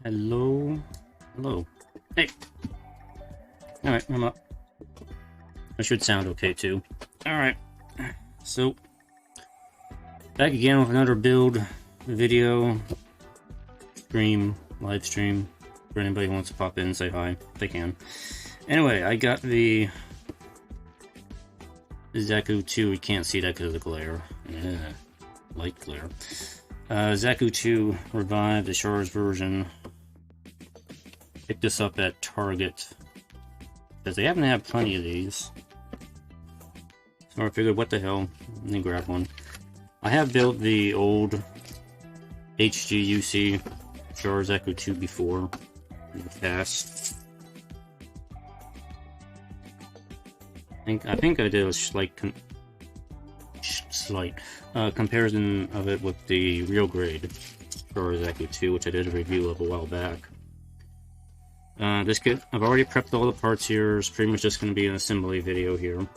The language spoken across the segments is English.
Hello? Hello. Hey! Alright, I'm up. I should sound okay too. Alright. So, back again with another build video, stream, live stream, for anybody who wants to pop in and say hi, if they can. Anyway, I got the Zaku 2, you can't see that because of the glare. Yeah, light glare. Zaku 2 revived, the Char's version. Picked this up at Target, because they happen to have plenty of these. So I figured, what the hell, let me grab one. I have built the old HGUC Char Zaku 2 before, in the past. I think I did a slight comparison of it with the real grade Char Zaku 2, which I did a review of a while back. This kit, I've already prepped all the parts here. It's pretty much just going to be an assembly video here.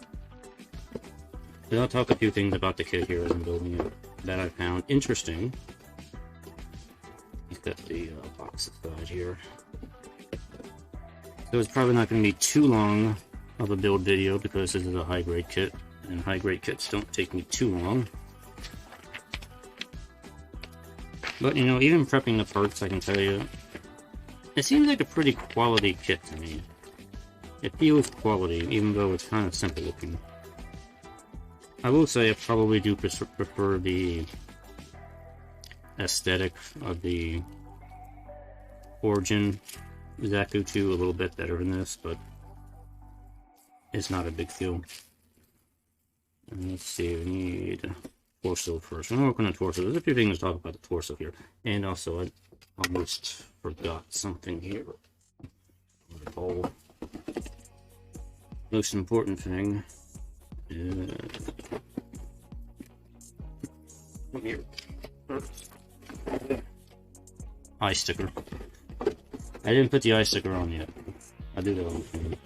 But I'll talk a few things about the kit here as I'm building it that I found interesting. He's got the box aside here. So it's probably not going to be too long of a build video because this is a high-grade kit, and high-grade kits don't take me too long. But, you know, even prepping the parts, I can tell you, it seems like a pretty quality kit to me. It feels quality, even though it's kind of simple looking. I will say I probably do prefer the aesthetic of the Origin Zaku 2 a little bit better than this, but it's not a big deal. And let's see, we need torso first. I'm working on torso. There's a few things to talk about the torso here. And also, I almost forgot something here. Oh, most important thing is... Come here. Eye sticker. I didn't put the eye sticker on yet. I'll do that on the phone.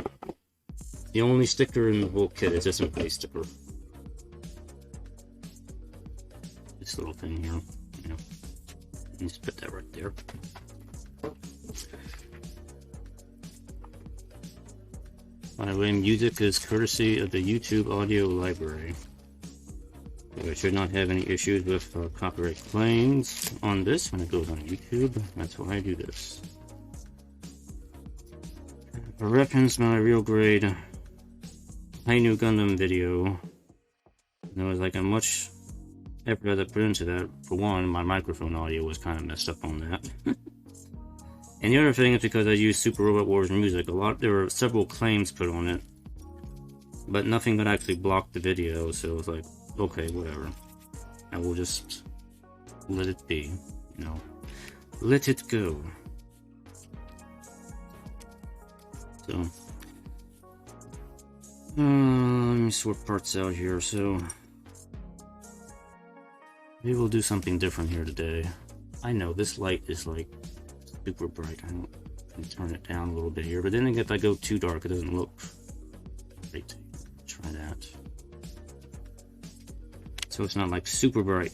The only sticker in the whole kit is this eye sticker. This little thing here. Yeah. Just put that right there. By the way, music is courtesy of the YouTube audio library. So I should not have any issues with copyright claims on this when it goes on YouTube. That's why I do this. A reference my real grade high new Gundam video. There was like a much effort that I put into that. For one, my microphone audio was kind of messed up on that. And the other thing is because I used Super Robot Wars music, there were several claims put on it, but nothing could actually block the video, so it was like, okay, whatever. I will just let it be, you know. Let it go. So, let me sort parts out here. So, maybe we'll do something different here today. I know this light is like super bright. I can turn it down a little bit here, but then if I go too dark, it doesn't look great. Try that. So it's not like super bright.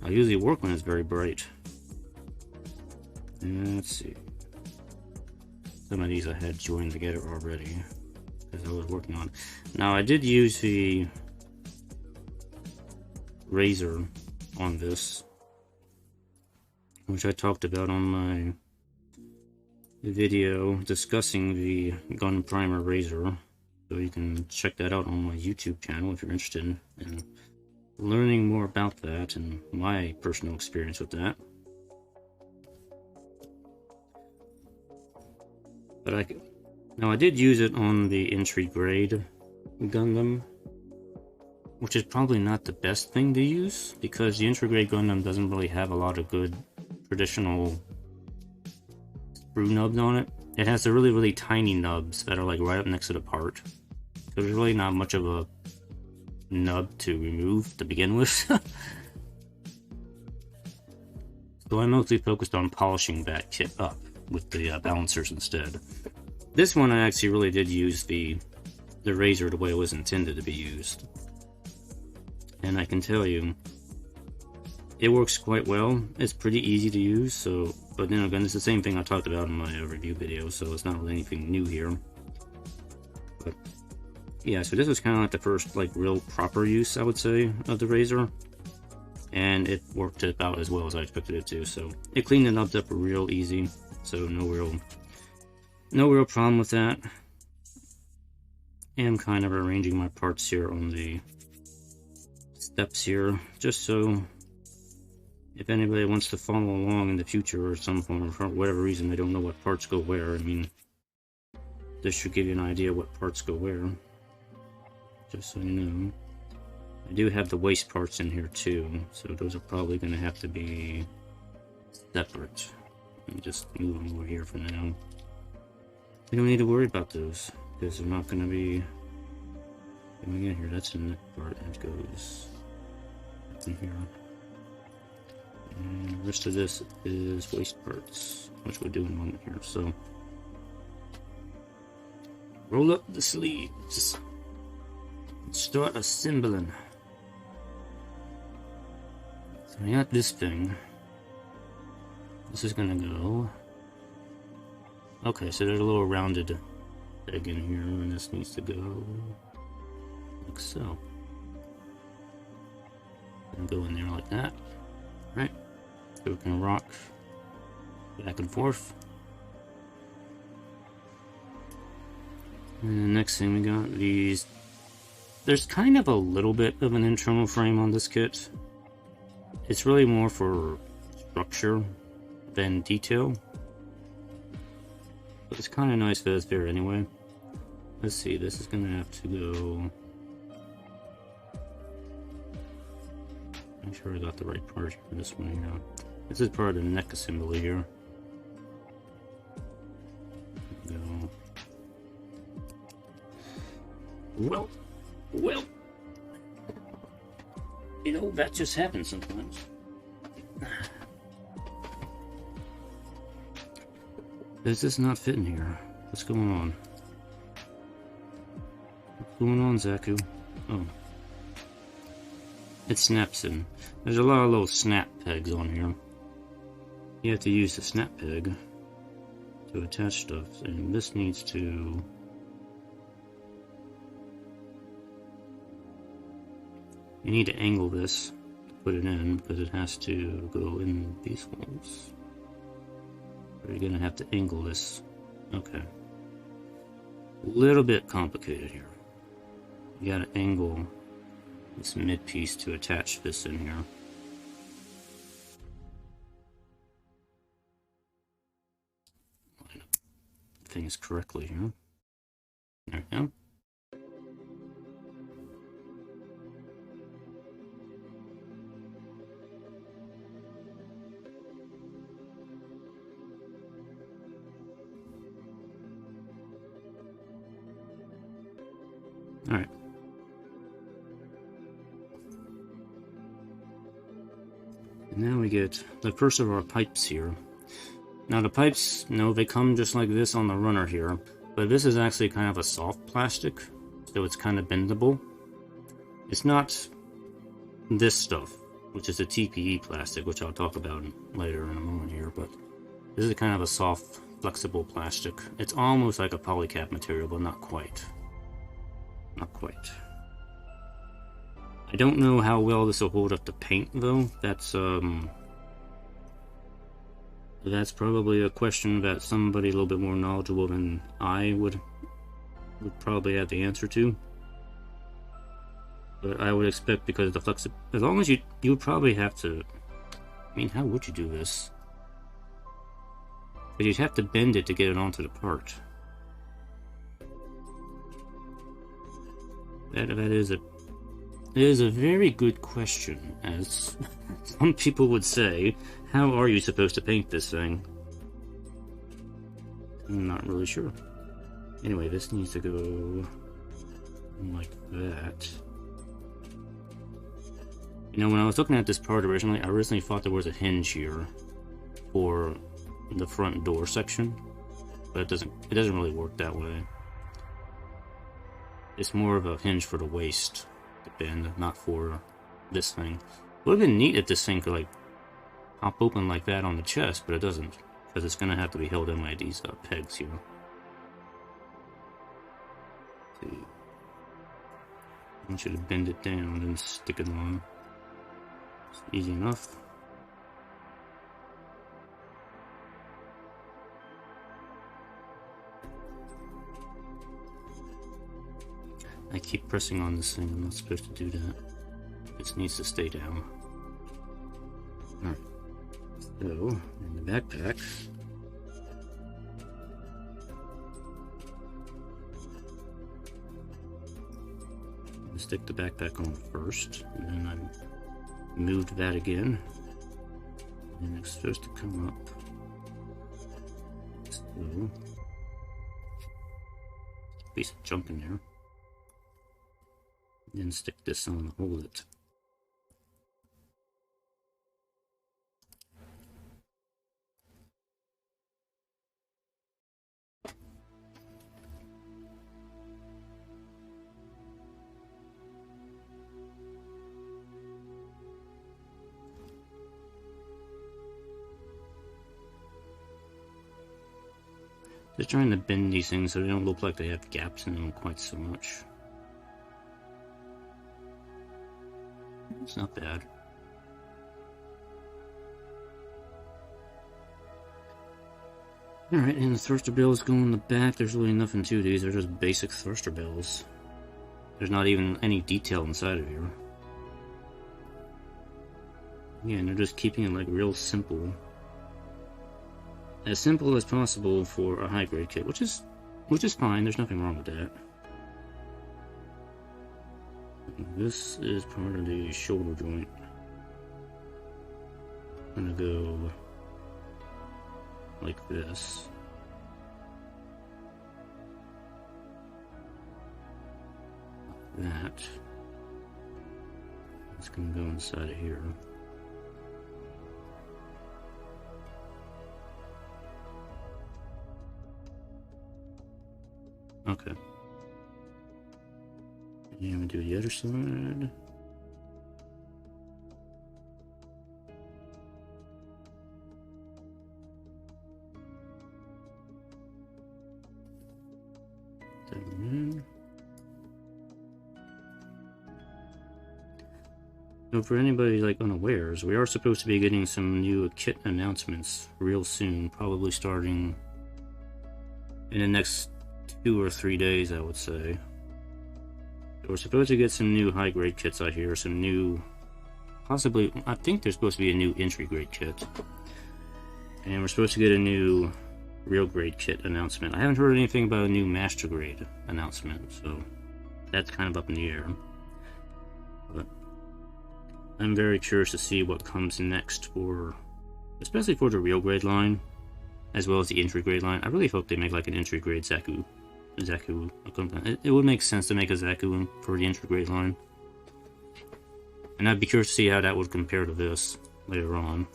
I usually work when it's very bright. And let's see. Some of these I had joined together already because I was working on. Now I did use the razor on this, which I talked about on my video discussing the gun primer razor. So you can check that out on my YouTube channel if you're interested in learning more about that and my personal experience with that. But I did use it on the entry grade Gundam, which is probably not the best thing to use because the entry grade Gundam doesn't really have a lot of good traditional sprue nubs on it. It has the really, really tiny nubs that are like right up next to the part. So there's really not much of a nub to remove to begin with. So I mostly focused on polishing that kit up with the balancers instead. This one I actually really did use the razor the way it was intended to be used. And I can tell you, it works quite well. It's pretty easy to use, so, but then again, it's the same thing I talked about in my review video, so it's not really anything new here. But yeah, so this was kind of like the first like real proper use, I would say, of the razor, and it worked about as well as I expected it to. So it cleaned it up real easy, so no real problem with that. And I'm kind of arranging my parts here on the steps here, just so if anybody wants to follow along in the future or some form, for whatever reason they don't know what parts go where, I mean, this should give you an idea what parts go where, just so you know. I do have the waist parts in here too, so those are probably going to have to be separate. Let me just move them over here for now. We don't need to worry about those, because they're not going to be going in here. That's the neck part, and it goes in here. And the rest of this is waist parts, which we'll do in a moment here. So, roll up the sleeves. Start assembling. So I got this thing. This is gonna go. Okay, so there's a little rounded peg in here, and this needs to go like so. And go in there like that. Right. So we can rock back and forth. And the next thing we got these. There's kind of a little bit of an internal frame on this kit. It's really more for structure than detail. But it's kind of nice that it's there anyway. Let's see, this is gonna have to go. I'm sure I got the right part for this one here. This is part of the neck assembly here. Go. Well, you know, that just happens sometimes. Does this not fit in here? What's going on? What's going on, Zaku? Oh. It snaps in. There's a lot of little snap pegs on here. You have to use the snap peg to attach stuff, and this needs to... You need to angle this to put it in, because it has to go in these holes. So you're gonna have to angle this. Okay. A little bit complicated here. You gotta angle this mid piece to attach this in here. Line up things correctly here. There we go. Alright. Now we get the first of our pipes here. Now the pipes, no, they come just like this on the runner here, but this is actually kind of a soft plastic, so it's kind of bendable. It's not this stuff, which is a TPE plastic, which I'll talk about later in a moment here, but this is kind of a soft, flexible plastic. It's almost like a polycap material, but not quite. Not quite. I don't know how well this will hold up to paint, though. That's probably a question that somebody a little bit more knowledgeable than I would probably have the answer to. But I would expect, because the as long as you would probably have to. I mean, how would you do this? But you'd have to bend it to get it onto the part. That is a very good question, as some people would say. How are you supposed to paint this thing? I'm not really sure. Anyway, this needs to go like that. You know, when I was looking at this part originally, I originally thought there was a hinge here for the front door section, but it doesn't really work that way. It's more of a hinge for the waist to bend, not for this thing. Would have been neat if this thing could like pop open like that on the chest, but it doesn't, because it's gonna have to be held in by these pegs here. Let's see. I should have bend it down and stick it on. It's easy enough. I keep pressing on this thing. I'm not supposed to do that. It needs to stay down. Alright. So, in the backpack. Stick the backpack on first, and then I moved that again, and it's supposed to come up. So, piece of junk in there. Then stick this on to hold it. Just trying to bend these things so they don't look like they have gaps in them quite so much. It's not bad. Alright, and the thruster bills go in the back. There's really nothing to these. They're just basic thruster bills. There's not even any detail inside of here. Yeah, and they're just keeping it like real simple. As simple as possible for a high grade kit, which is fine. There's nothing wrong with that. This is part of the shoulder joint. I'm gonna go like this. Like that. It's gonna go inside of here. Okay. And I'm gonna do the other side. So for anybody like unawares, we are supposed to be getting some new kit announcements real soon, probably starting in the next 2 or 3 days, I would say. We're supposed to get some new high grade kits out here, some new, possibly, I think there's supposed to be a new entry grade kit. And we're supposed to get a new real grade kit announcement. I haven't heard anything about a new master grade announcement, so that's kind of up in the air. But I'm very curious to see what comes next for, especially for the real grade line, as well as the entry grade line. I really hope they make like an entry grade Zaku. It would make sense to make a Zaku for the entry grade line. And I'd be curious to see how that would compare to this later on.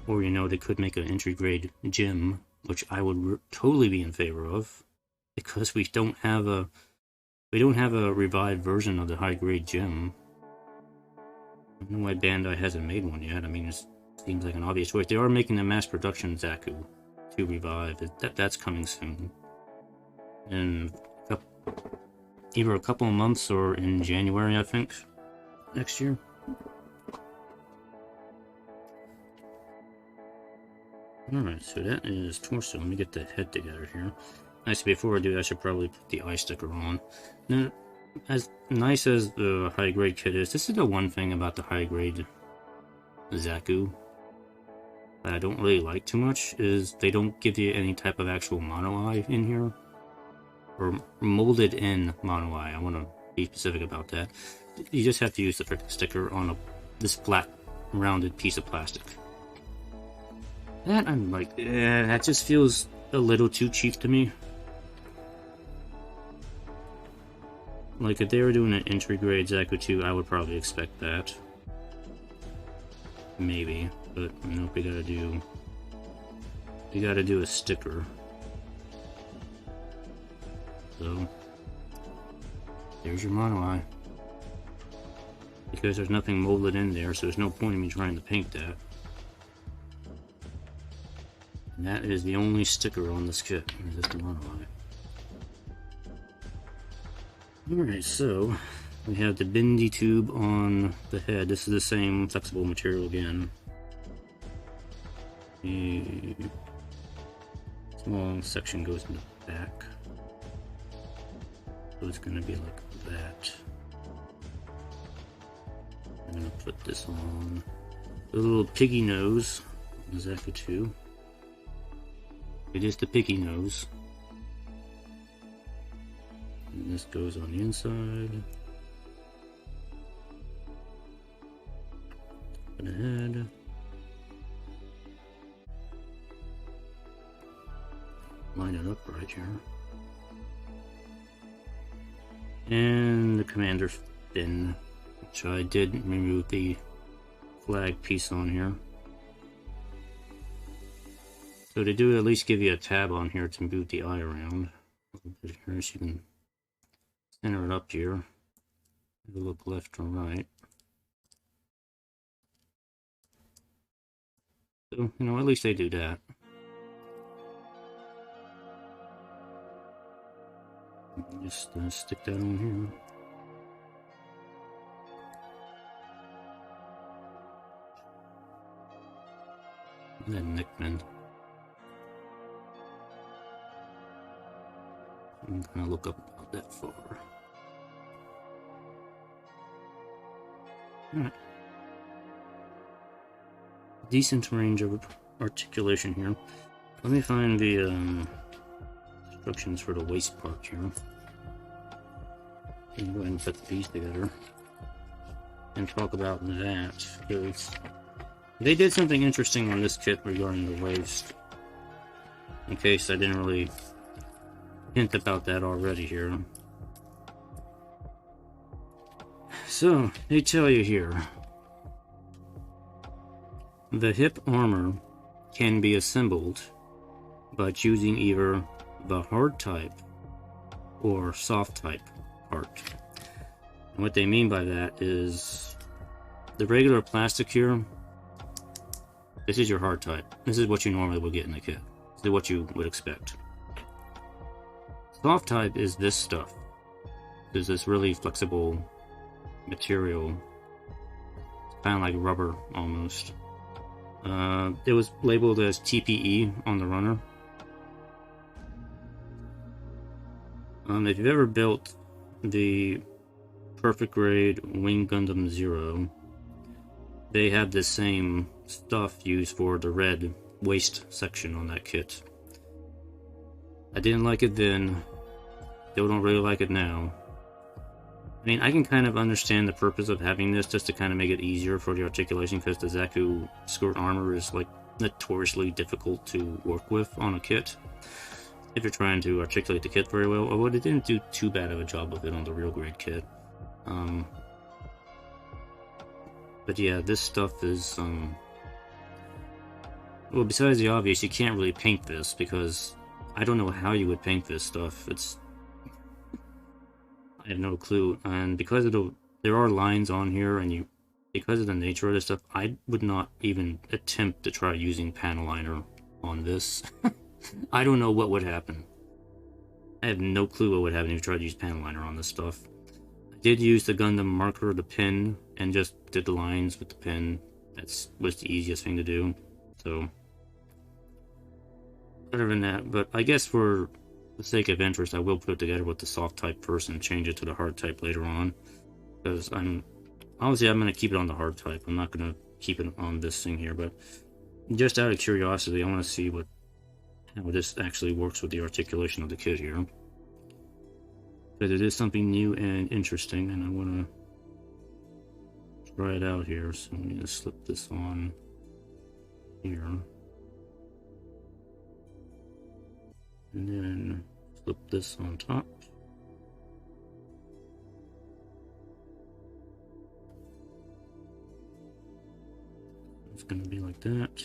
Or, you know, they could make an entry grade gym, which I would totally be in favor of, because we don't have a revived version of the high grade gym. I don't know why Bandai hasn't made one yet. I mean, it seems like an obvious choice. They are making a mass production Zaku to revive. That's coming soon. In either a couple of months or in January, I think, next year. Alright, so that is torso. Let me get the head together here. Actually, before I do that, I should probably put the eye sticker on. Now, as nice as the high grade kit is, this is the one thing about the high grade Zaku that I don't really like too much, is they don't give you any type of actual mono eye in here. Or molded in mono eye. I want to be specific about that. You just have to use the frickin' sticker on this flat, rounded piece of plastic. That I'm like, that just feels a little too cheap to me. Like, if they were doing an entry grade Zaku 2, I would probably expect that. Maybe, but nope, we gotta do a sticker. So, there's your mono eye. because there's nothing molded in there, so there's no point in me trying to paint that. And that is the only sticker on this kit. Is this the one on it? Alright, so we have the bendy tube on the head. This is the same flexible material again. The small section goes in the back. So it's going to be like that. I'm going to put this on the little piggy nose on the Zaku 2. It is the piggy nose. And this goes on the inside. Top of the head. Line it up right here. And the commander fin, which I did remove the flag piece on here. So they do at least give you a tab on here to move the eye around a little bit here, so you can center it up here. It'll look left or right. So, you know, at least they do that. Just stick that on here. And then neck bend. I'm gonna look up about that far. Alright. Decent range of articulation here. Let me find the instructions for the waist part here. And go ahead and put the piece together and talk about that, because they did something interesting on this kit regarding the waist, in case I didn't really hint about that already here. So they tell you here, the hip armor can be assembled by choosing either the hard type or soft type part. And what they mean by that is the regular plastic here, this is your hard type. This is what you normally would get in the kit. This is what you would expect. Soft type is this stuff. There's this really flexible material. It's kind of like rubber almost. It was labeled as TPE on the runner. If you've ever built the Perfect Grade Wing Gundam 0, they have the same stuff used for the red waist section on that kit. I didn't like it then, still don't really like it now. I mean, I can kind of understand the purpose of having this just to kind of make it easier for the articulation, because the Zaku skirt armor is like notoriously difficult to work with on a kit if you're trying to articulate the kit very well, although they didn't do too bad of a job of it on the real grade kit. But yeah, this stuff is, well, besides the obvious, you can't really paint this, because I don't know how you would paint this stuff. I have no clue, and because of there are lines on here, and because of the nature of this stuff, I would not even attempt to try using panel liner on this. I don't know what would happen. I have no clue what would happen if you tried to use panel liner on this stuff. I did use the Gundam marker, the pen, and just did the lines with the pen. That was the easiest thing to do. So, other than that, but I guess for the sake of interest, I will put it together with the soft type first and change it to the hard type later on. Because obviously I'm going to keep it on the hard type. I'm not going to keep it on this thing here, but just out of curiosity, I want to see how this actually works with the articulation of the kit here. But it is something new and interesting, and I want to try it out here. So I'm going to slip this on here. And then flip this on top. It's going to be like that.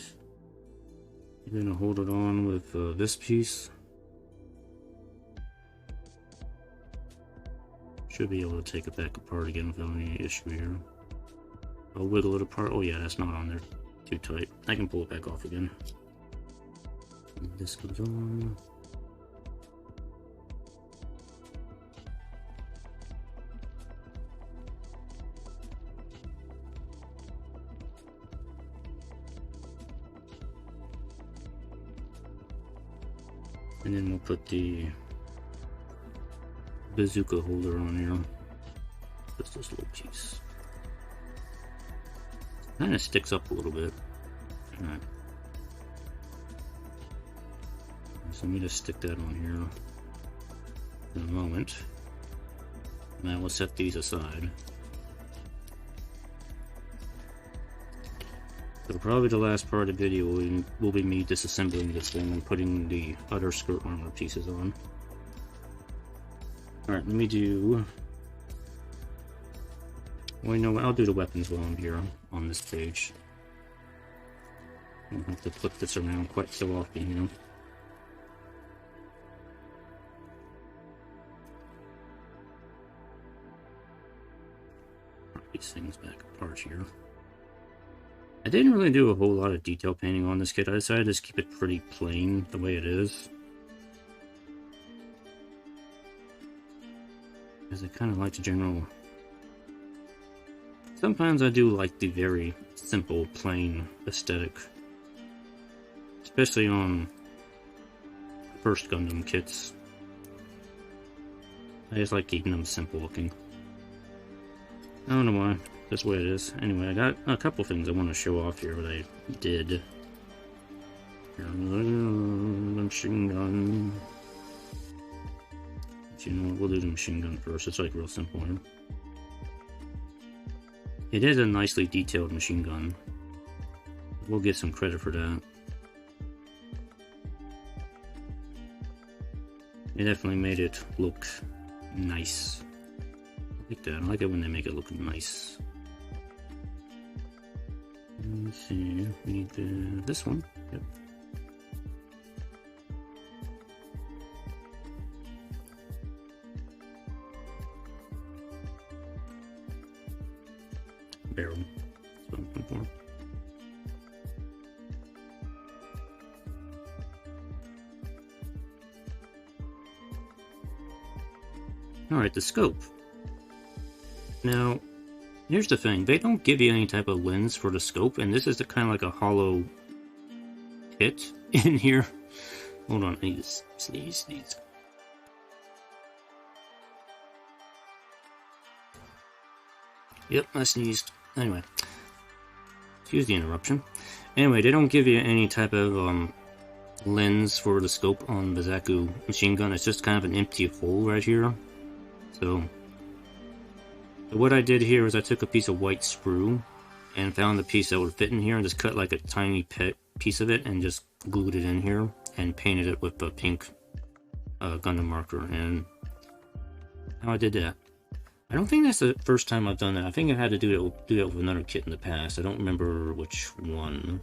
You're going to hold it on with this piece. Should be able to take it back apart again without any issue here. I'll wiggle it apart. Oh yeah, that's not on there. Too tight. I can pull it back off again. And this goes on. And then we'll put the bazooka holder on here. Just this little piece. Kind of sticks up a little bit. Alright. So let me just stick that on here in a moment. Now we'll set these aside. So probably the last part of the video will be me disassembling this thing and putting the other skirt armor pieces on. Alright, let me do... Well, you know what? I'll do the weapons while I'm here on this page. I don't have to flip this around quite so often, you know. Put these things back apart here. I didn't really do a whole lot of detail painting on this kit. I decided to just keep it pretty plain the way it is. Because I kind of like the general... Sometimes I do like the very simple, plain aesthetic. Especially on first Gundam kits. I just like keeping them simple looking. I don't know why. That's the way it is. Anyway, I got a couple things I want to show off here that I did. Here, the machine gun. But you know what, we'll do the machine gun first. It's like real simple here. It is a nicely detailed machine gun. We'll get some credit for that. It definitely made it look nice. I like that. I like it when they make it look nice. Let's see. We need this one. Yep. Barrel. That's what I'm looking for. Alright, the scope. Now, here's the thing. They don't give you any type of lens for the scope, and this is the kind of like a hollow pit in here. Hold on, I need to sneeze. Yep, I sneezed. Anyway. Excuse the interruption. Anyway, they don't give you any type of lens for the scope on the Zaku machine gun. It's just kind of an empty hole right here. So what I did here is I took a piece of white sprue and found the piece that would fit in here and just cut like a tiny piece of it and just glued it in here and painted it with a pink Gundam marker. And how I did that. I don't think that's the first time I've done that. I think I had to do it with another kit in the past. I don't remember which one.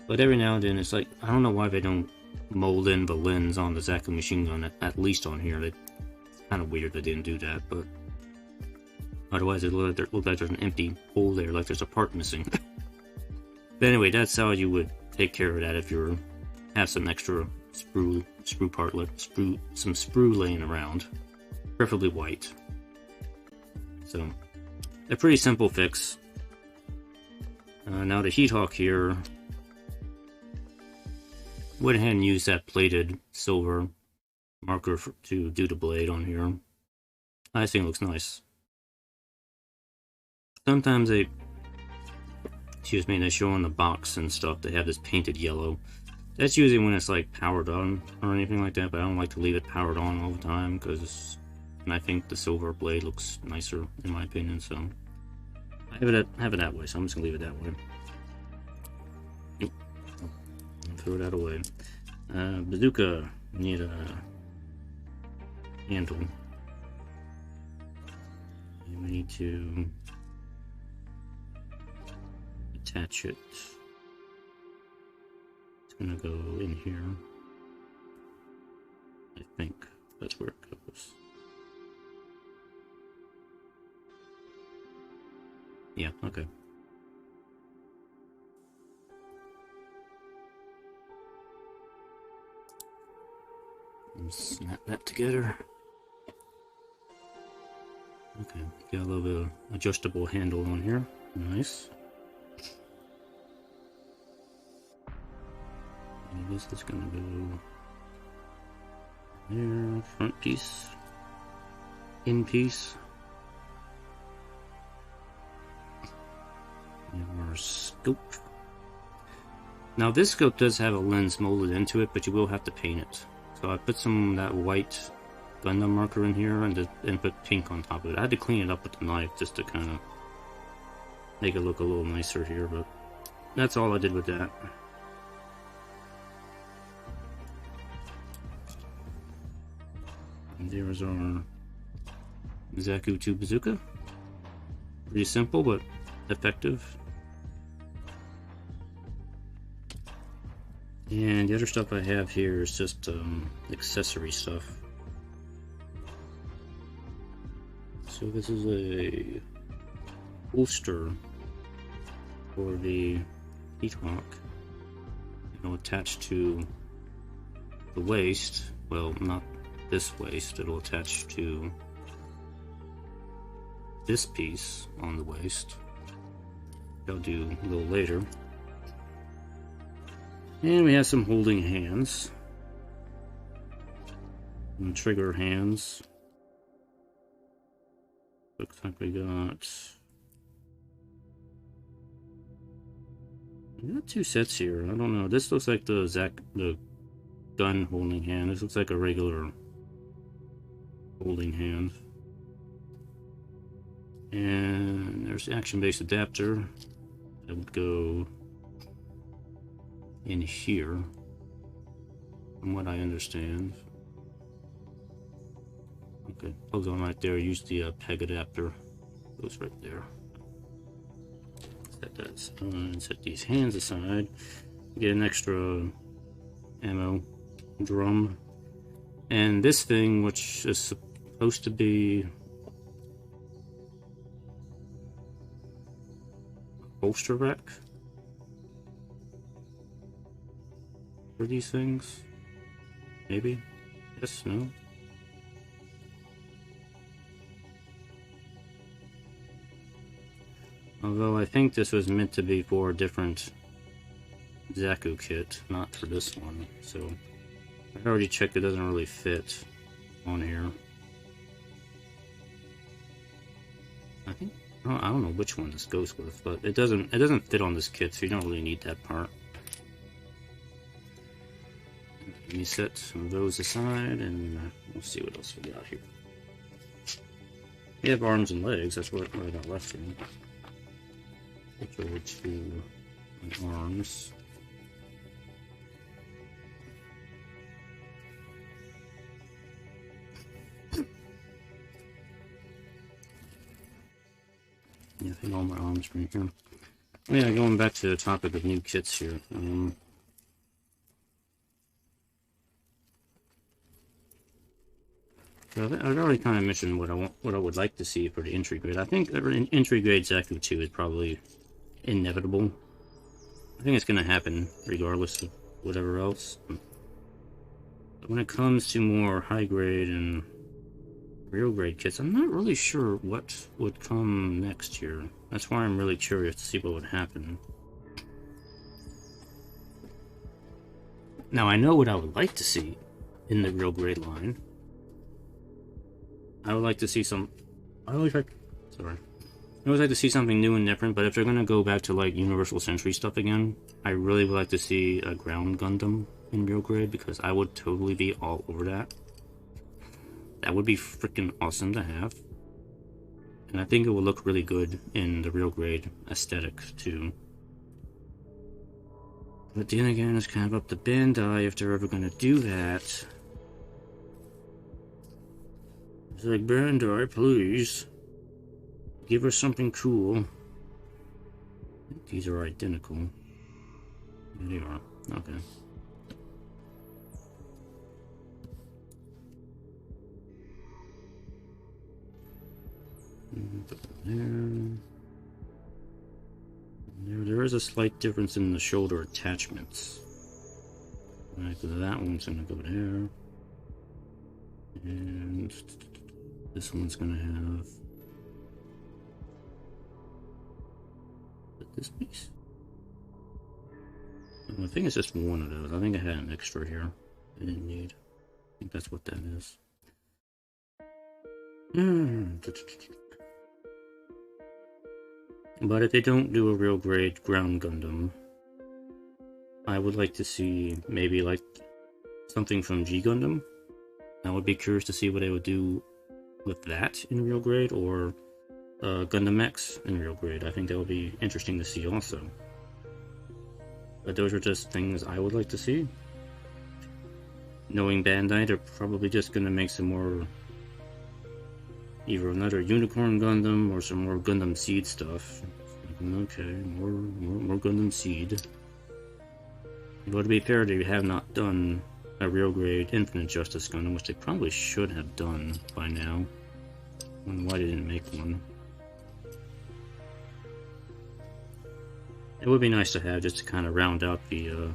But every now and then it's like, I don't know why they don't mold in the lens on the Zaku machine gun, at least on here. It's kind of weird they didn't do that, but otherwise it looked like there's an empty hole there, like there's a part missing. But anyway, that's how you would take care of that if you have some extra sprue laying around, preferably white. So a pretty simple fix. Now the Heat Hawk here, went ahead and used that plated silver marker to do the blade on here. I think it looks nice. Sometimes they show on the box and stuff, they have this painted yellow. That's usually when it's like powered on or anything like that, but I don't like to leave it powered on all the time because I think the silver blade looks nicer in my opinion, so I have it that way, so I'm just gonna leave it that way. Throw that away. Bazooka, need a handle. And we need to attach it. It's gonna go in here. I think that's where it goes. Yeah, okay. Snap that together. Okay, got a little bit of adjustable handle on here. Nice. And this is gonna go there, front piece, in piece. And our scope. Now this scope does have a lens molded into it, but you will have to paint it. So I put some of that white Gundam marker in here and put pink on top of it. I had to clean it up with the knife just to kind of make it look a little nicer here, but that's all I did with that. And there's our Zaku 2 bazooka. Pretty simple, but effective. And the other stuff I have here is just accessory stuff. So this is a holster for the Heathawk. It'll attach to the waist. Well, not this waist. It'll attach to this piece on the waist. I'll do a little later. And we have some holding hands. And trigger hands. Looks like we got two sets here. I don't know. This looks like the gun holding hand. This looks like a regular holding hand. And there's the action-based adapter that would go in here, from what I understand. Okay, plugs on right there. Use the peg adapter. Goes right there. Set that aside. Set these hands aside. Get an extra ammo drum. And this thing, which is supposed to be a bolster rack for these things. Maybe? Yes, no? Although I think this was meant to be for a different Zaku kit, not for this one. So I already checked, it doesn't really fit on here. I think I don't know which one this goes with, but it doesn't fit on this kit, so you don't really need that part. Let me set some of those aside, and we'll see what else we got here. We have arms and legs. That's what I got left in. Switch over to my arms. Yeah, I think all my arms are in here. Yeah, going back to the topic of new kits here. So I've already kind of mentioned what I would like to see for the entry grade. I think entry grade Zaku 2 is probably inevitable. I think it's going to happen regardless of whatever else. But when it comes to more high grade and real grade kits, I'm not really sure what would come next year. That's why I'm really curious to see what would happen. Now I know what I would like to see in the real grade line. I would like to see some. I always like to see something new and different. But if they're gonna go back to like Universal Century stuff again, I really would like to see a ground Gundam in real grade, because I would totally be all over that. That would be freaking awesome to have, and I think it would look really good in the real grade aesthetic too. But then again, it's kind of up to Bandai if they're ever gonna do that. It's like, Bandai, please give us something cool. These are identical. They are. Okay. Put that there. There is a slight difference in the shoulder attachments. Right, so that one's gonna go there. And this one's gonna have this piece. I think it's just one of those. I think I had an extra here I didn't need. I think that's what that is. But if they don't do a real grade ground Gundam, I would like to see maybe like something from G Gundam. I would be curious to see what they would do with that in real grade, or Gundam X in real grade. I think that would be interesting to see also. But those are just things I would like to see. Knowing Bandai, they're probably just going to make some more, either another Unicorn Gundam or some more Gundam Seed stuff. Okay, more Gundam Seed. But to be fair, they have not done a real grade Infinite Justice Gundam, which they probably should have done by now. I don't know why they didn't make one. It would be nice to have, just to kind of round out the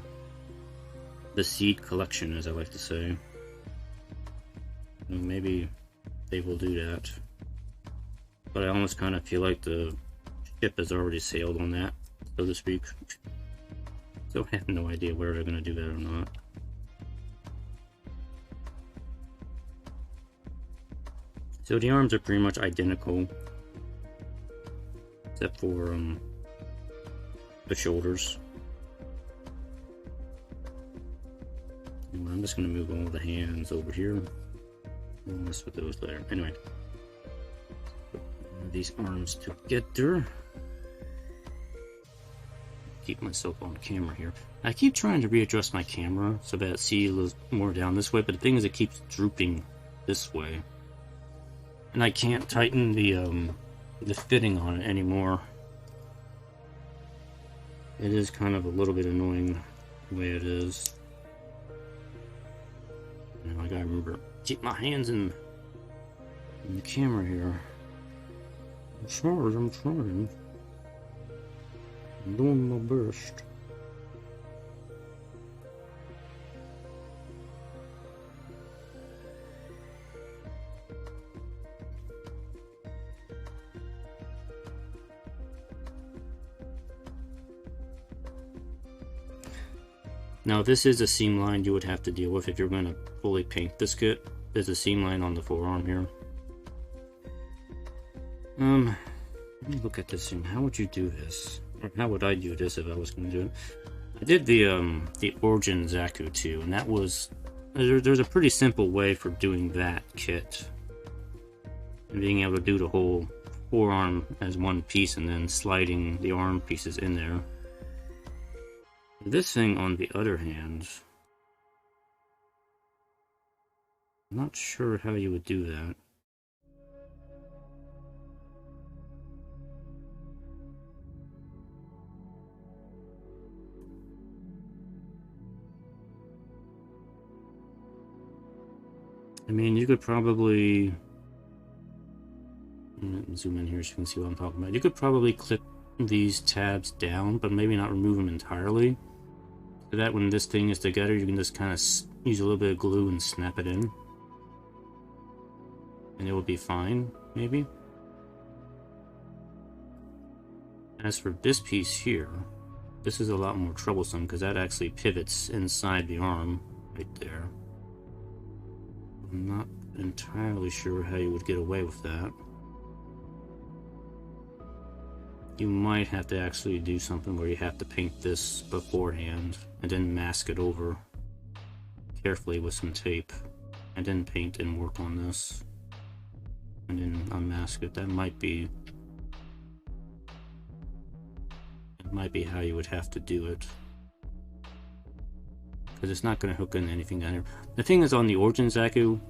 seed collection, as I like to say. And maybe they will do that. But I almost kind of feel like the ship has already sailed on that, so to speak. So I have no idea where they're going to do that or not. So the arms are pretty much identical, except for the shoulders. And I'm just going to move all the hands over here. And mess with those there. Anyway, put these arms together. Keep myself on camera here. I keep trying to readjust my camera so that it sees more down this way, but the thing is, it keeps drooping this way, and I can't tighten the fitting on it anymore. It is kind of a little bit annoying the way it is. Now I gotta remember, keep my hands in the camera here. I'm trying. I'm doing my best. Now this is a seam line you would have to deal with if you're going to fully paint this kit. There's a seam line on the forearm here. Let me look at this thing. How would you do this? Or how would I do this if I was going to do it? I did the Origin Zaku too, and that was... There's a pretty simple way for doing that kit. And being able to do the whole forearm as one piece and then sliding the arm pieces in there. This thing, on the other hand, I'm not sure how you would do that. I mean, you could probably... zoom in here so you can see what I'm talking about. You could probably clip these tabs down, but maybe not remove them entirely. So that when this thing is together, you can just kind of use a little bit of glue and snap it in. And it will be fine, maybe. As for this piece here, this is a lot more troublesome because that actually pivots inside the arm right there. I'm not entirely sure how you would get away with that. You might have to actually do something where you have to paint this beforehand and then mask it over carefully with some tape and then paint and work on this and then unmask it. That might be how you would have to do it, because it's not going to hook in anything down here. The thing is, on the Origin Zaku,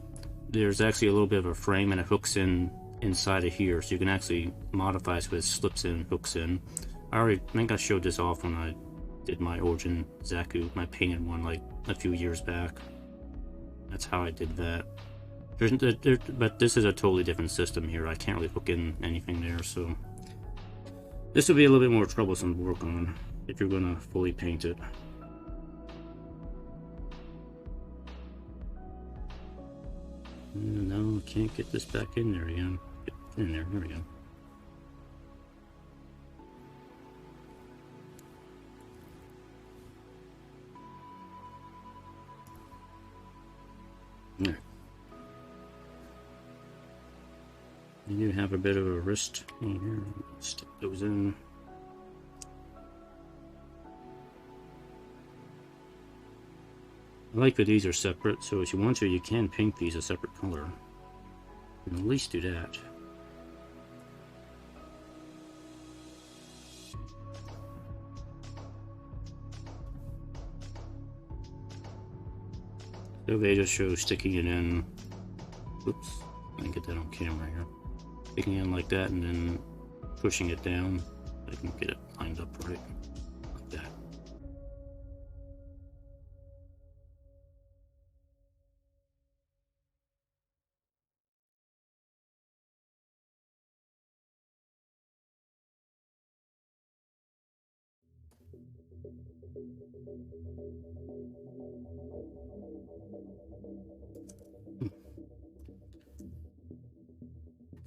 there's actually a little bit of a frame and it hooks in inside of here, so you can actually modify so it slips in, hooks in. I think I showed this off when I did my Origin Zaku, my painted one, like a few years back. That's how I did that. But this is a totally different system here. I can't really hook in anything there, so This will be a little bit more troublesome to work on if you're gonna fully paint it. No, I can't get this back in there again. Get in there, there we go. There. You do have a bit of a wrist in here. Stick those in. I like that these are separate, so if you want to, you can paint these a separate color. You can at least do that. So they just show sticking it in. Oops, I can get that on camera here. Sticking it in like that and then pushing it down. I can get it lined up right. Like that.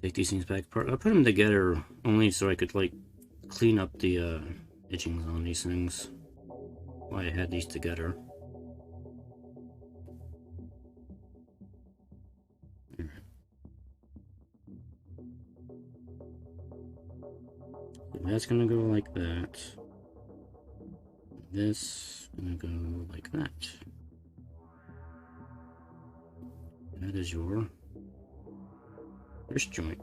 Take these things back apart. I put them together only so I could like clean up the edgings on these things. Why I had these together. So that's gonna go like that. This gonna go like that. That is your wrist joint.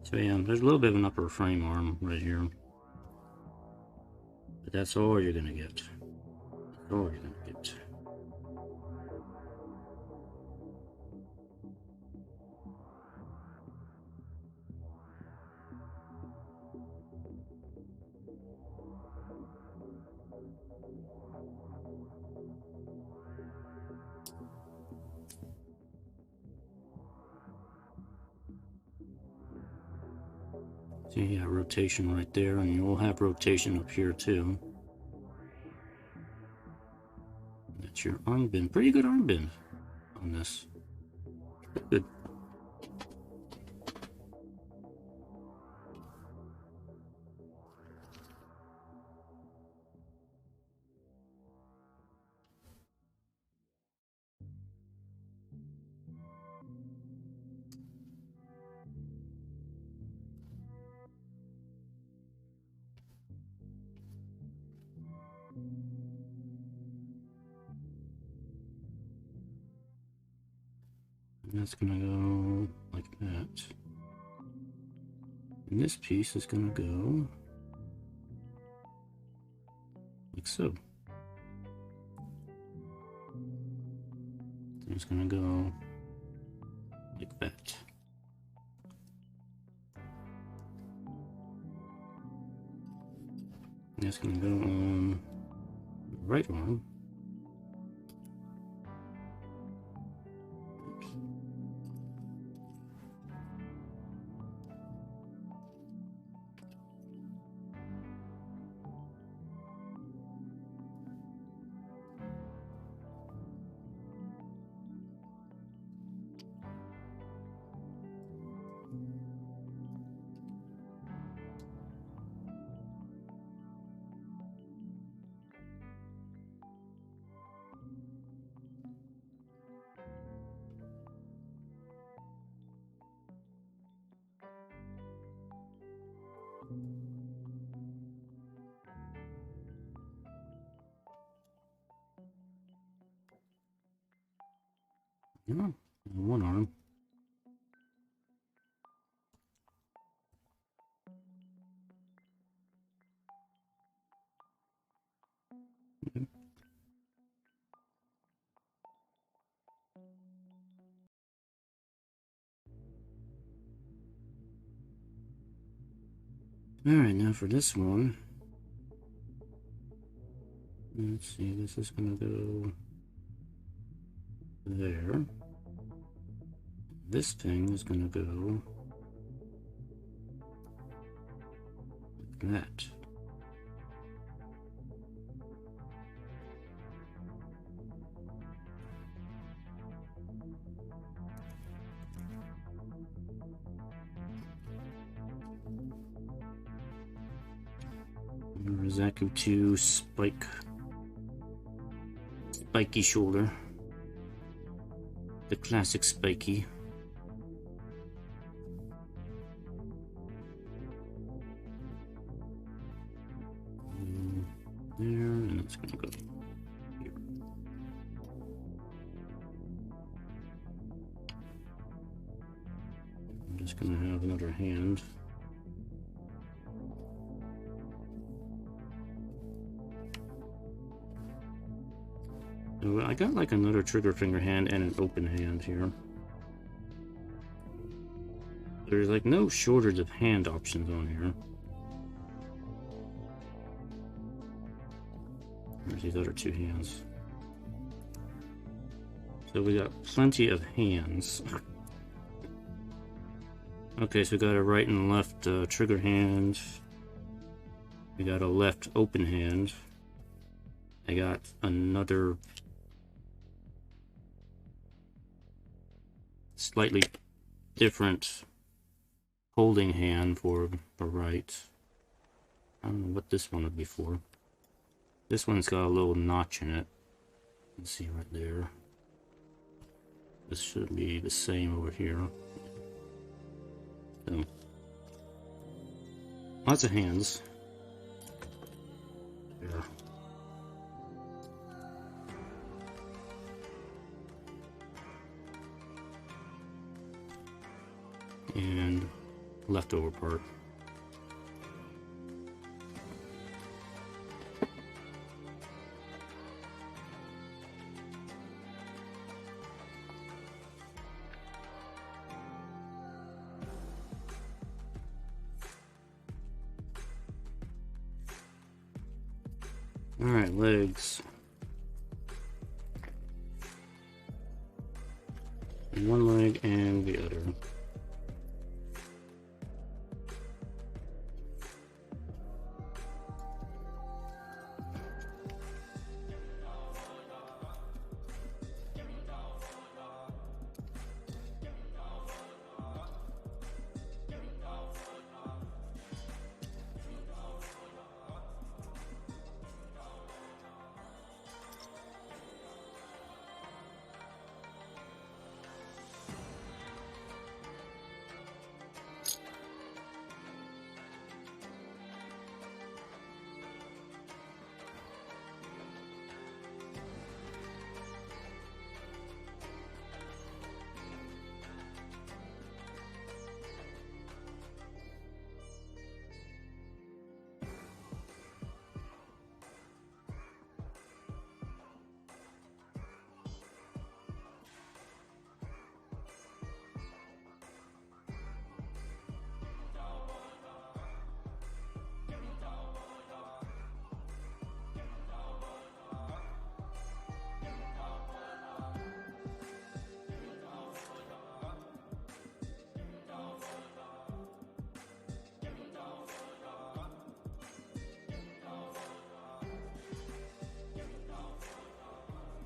So yeah, there's a little bit of an upper frame arm right here. But that's all you're gonna get. That's all you're gonna get. So you got rotation right there, and you'll have rotation up here too. That's your arm bend. Pretty good arm bend on this. Good. And that's gonna go like that. And this piece is gonna go like so. It's gonna go like that. And that's gonna go on the right arm. Yeah, one arm. Okay. Alright, now for this one. Let's see, this is gonna go there. This thing is gonna go that. Zaku 2 spiky shoulder. The classic spiky. There, and it's gonna go here. I'm just gonna have another hand. So I got like another trigger finger hand and an open hand here. There's like no shortage of hand options on here. There's these other two hands. So we got plenty of hands. Okay, so we got a right and left trigger hand. We got a left open hand. I got another slightly different holding hand for the right. I don't know what this one would be for. This one's got a little notch in it. You can see right there. This should be the same over here. So, lots of hands. There. And leftover part. Alright, legs. One leg and the other.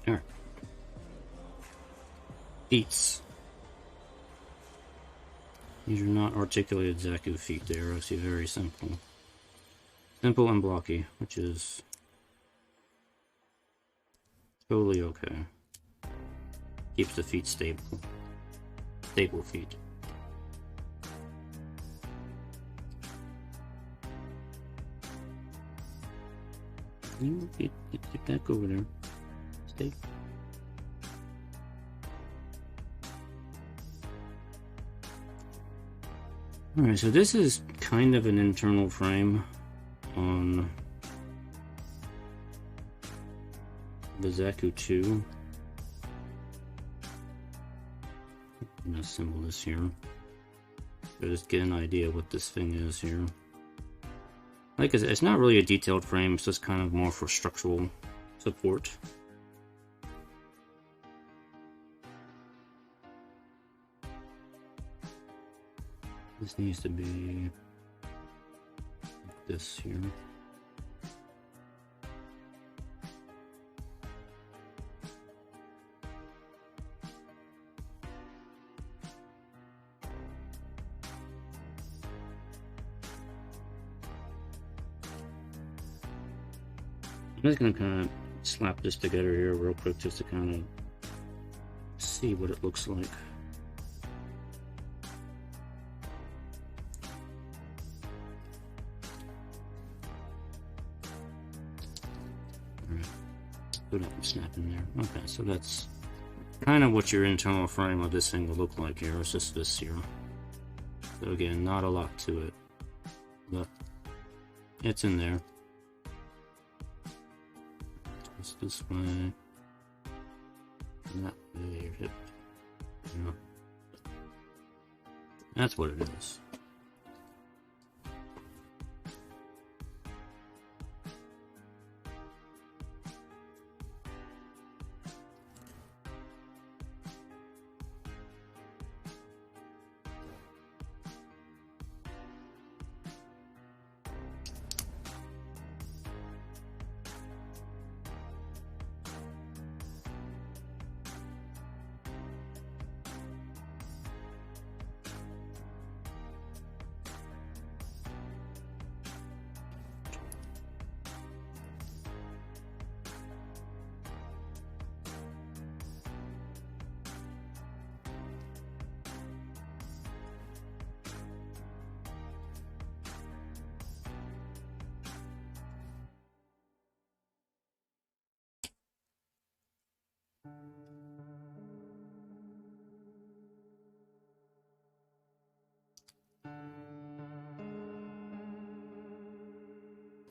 Alright. Feet. These are not articulated Zaku feet. They are actually very simple. Simple and blocky, which is totally okay. Keeps the feet stable. Stable feet. You get back over there. Stay. Alright, so this is kind of an internal frame on the Zaku 2. I'm gonna assemble this here. So just get an idea what this thing is here. Like I said, it's not really a detailed frame, it's just kind of more for structural support. This needs to be this here. I'm just gonna kind of slap this together here real quick just to kind of see what it looks like. Alright, put it and snap in there. Okay, so that's kind of what your internal frame of this thing will look like here. It's just this here. So again, not a lot to it, but it's in there. Just this way, and that way, your hip. Yeah. That's what it is.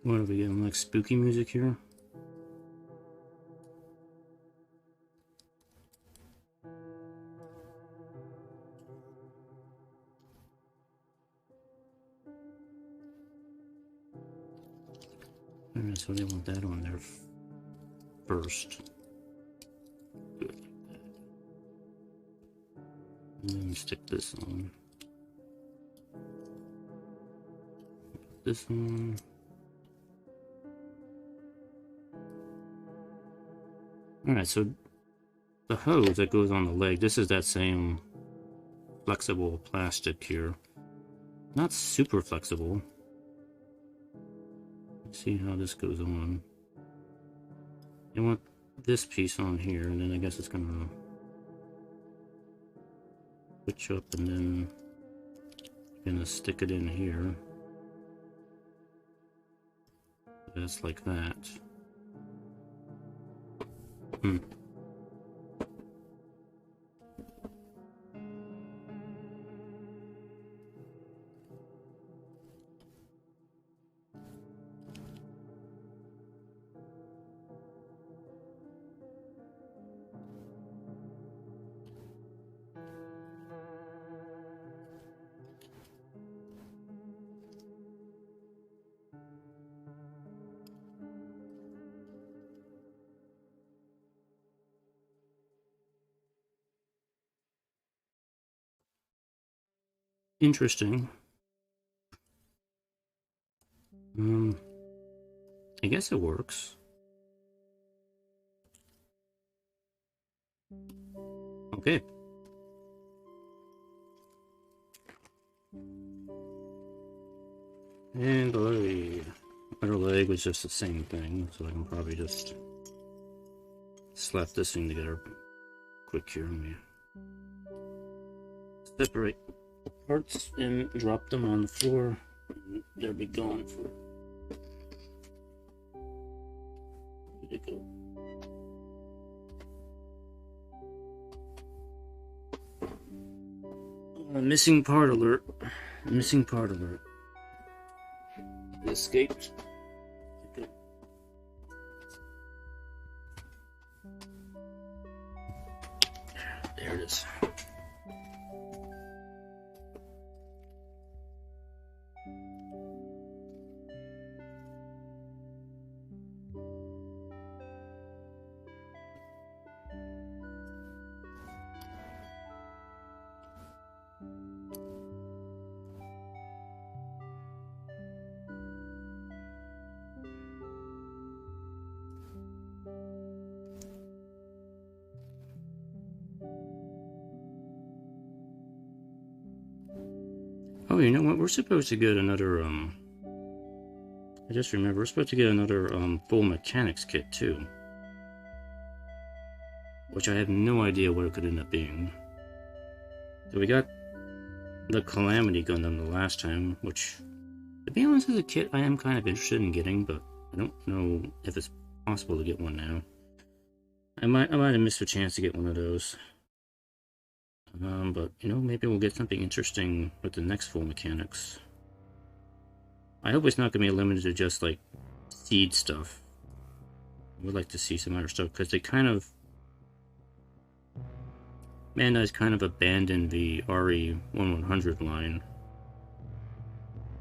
What are we getting, like spooky music here? Alright, so they want that on there first. Do it like that. And then stick this on. This one. Alright, so the hose that goes on the leg, this is that same flexible plastic here. Not super flexible. Let's see how this goes on. You want this piece on here, and then I guess it's gonna switch up, and then you're gonna stick it in here. That's like that. Interesting. I guess it works. Okay. And the other leg was just the same thing, so I can probably just slap this thing together quick here. Let me separate the parts and drop them on the floor. They'll be gone for. Where'd it go? Missing part alert. Missing part alert. It escaped. Okay. There it is. Oh, you know what? We're supposed to get another, I just remember, we're supposed to get another, full mechanics kit, too. Which I have no idea what it could end up being. So we got the Calamity Gundam the last time, which, to be honest, is a kit I am kind of interested in getting, but I don't know if it's possible to get one now. I might have missed a chance to get one of those. But, you know, maybe we'll get something interesting with the next full mechanics. I hope it's not going to be limited to just, like, seed stuff. I would like to see some other stuff, because they kind of... Bandai's kind of abandoned the RE1100 line.